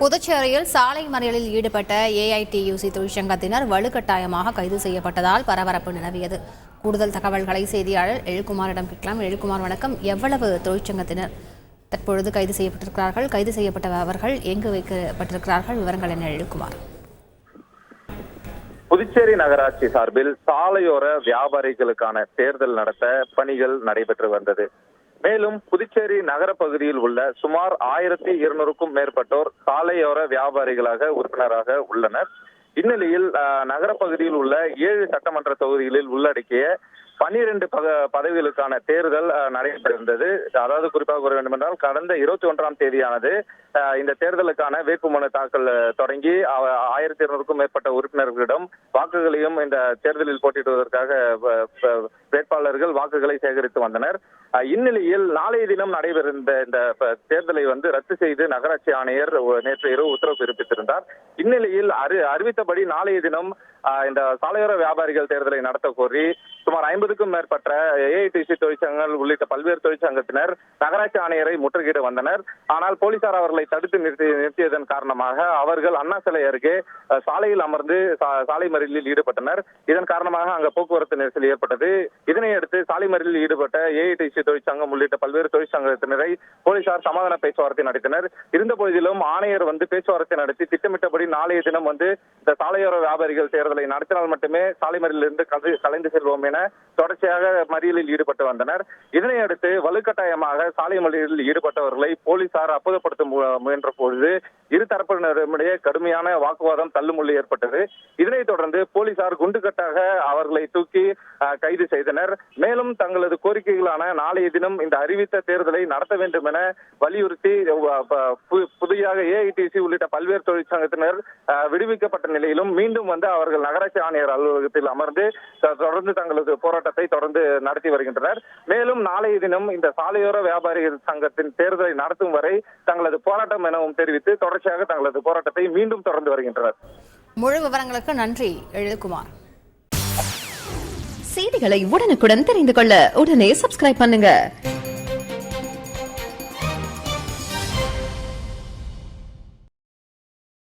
புதுச்சேரியில் சாலை மறியலில் ஈடுபட்ட ஏஐடியூசி தொழிற்சங்கத்தினர் வலுக்கட்டாயமாக கைது செய்யப்பட்டதால் பரபரப்பு நிலவியது. கூடுதல் தகவல்களை செய்தியாளர் எழுகுமாரிடம் கேட்கலாம். எழுகுமார், வணக்கம். எவ்வளவு தொழிற்சங்கத்தினர் தற்பொழுது கைது செய்யப்பட்டிருக்கிறார்கள்? கைது செய்யப்பட்டவர்கள் எங்கு வைக்கப்பட்டிருக்கிறார்கள்? விவரங்கள் என்ன எழுகுமார்? புதுச்சேரி நகராட்சி சார்பில் சாலையோர வியாபாரிகளுக்கான தேர்தல் நடத்த பணிகள் நடைபெற்று வந்தது. மேலும் புதுச்சேரி நகர பகுதியில் உள்ள சுமார் 1200க்கும் மேற்பட்டோர் சாலையோர வியாபாரிகளாக உறுப்பினராக உள்ளனர். இந்நிலையில் நகர பகுதியில் உள்ள 7 சட்டமன்ற தொகுதிகளில் உள்ளடக்கிய 12 பதவிகளுக்கான தேர்தல் நடைபெற்றிருந்தது. அதாவது குறிப்பாக கூற வேண்டும் என்றால், கடந்த 21ஆம் தேதியானது இந்த தேர்தலுக்கான வேட்புமனு தாக்கல் தொடங்கி 1200க்கும் மேற்பட்ட உறுப்பினர்களிடம் வாக்குகளையும் இந்த தேர்தலில் போட்டியிடுவதற்காக வேட்பாளர்கள் வாக்குகளை சேகரித்து வந்தனர். இந்நிலையில் நாளைய தினம் நடைபெறுந்த இந்த தேர்தலை ரத்து செய்து நகராட்சி ஆணையர் நேற்று இரவு உத்தரவு பிறப்பித்திருந்தார். இந்நிலையில் அறிவித்தபடி நாளைய தினம் இந்த சாலையோர வியாபாரிகள் தேர்தலை நடத்த கோரி சுமார் 50க்கும் மேற்பட்ட ஏஐடிசி தொழிற்சங்கங்கள் உள்ளிட்ட பல்வேறு தொழிற்சங்கத்தினர் நகராட்சி ஆணையரை முற்றுகையிட வந்தனர். ஆனால் போலீசார் அவர்களை தடுத்து நிறுத்தியதன் காரணமாக அவர்கள் அண்ணா சிலை அருகே சாலையில் அமர்ந்து சாலை மறியலில் ஈடுபட்டனர். இதன் காரணமாக அங்கு போக்குவரத்து நெரிசல் ஏற்பட்டது. இதனையடுத்து சாலை மறியலில் ஈடுபட்ட ஏஐடிசி தொழிற்சங்கம் உள்ளிட்ட பல்வேறு தொழிற்சங்கத்தினரை போலீசார் சமாதான பேச்சுவார்த்தை நடத்தினர். இருந்த போதிலும் ஆணையர் பேச்சுவார்த்தை நடத்தி திட்டமிட்டபடி நாளைய தினம் இந்த சாலையோர வியாபாரிகள் தேர்தலை நடத்தினால் மட்டுமே சாலை மறியலிருந்து கலைந்து செல்வோம் என தொடர்ச்சியாக மறியலில் ஈடுபட்டு வந்தனர். இதனையடுத்து வலுக்கட்டாயமாக சாலை மறியலில் ஈடுபட்டவர்களை போலீசார் அப்புறப்படுத்த முயன்ற பொழுது இரு தரப்பினரிடையே கடுமையான வாக்குவாதம் தள்ளுமுள்ளு ஏற்பட்டது. இதனைத் தொடர்ந்து போலீசார் குண்டுகட்டாக அவர்களை தூக்கி கைது செய்தனர். மேலும் தங்களது கோரிக்கைகளான நாளைய தினம் இந்த அறிவித்த தேர்தலை நடத்த வேண்டும் என வலியுறுத்தி புதியாக ஏஐடிசி உள்ளிட்ட பல்வேறு தொழிற்சங்கத்தினர் விடுவிக்கப்பட்ட நிலையிலும் மீண்டும் அவர்கள் நகராட்சி ஆணையர் அலுவலகத்தில் அமர்ந்து தொடர்ந்து தங்களது போராட்டத்தை தொடர்ந்து நடத்தி வருகின்றனர். மேலும் நாளைய தினம் இந்த சாலையோர வியாபாரிகள் சங்கத்தின் தேர்தலை நடத்தும் வரை தங்களது போராட்டம் எனவும் தெரிவித்து தொடர்ச்சியாக தங்களது போராட்டத்தை மீண்டும் தொடர்ந்து வருகின்றனர். முழு விவரங்களுக்கு நன்றி எழுகுமார். செய்திகளை உடனுக்குடன் தெரிந்து கொள்ள உடனே சப்ஸ்கிரைப் பண்ணுங்க.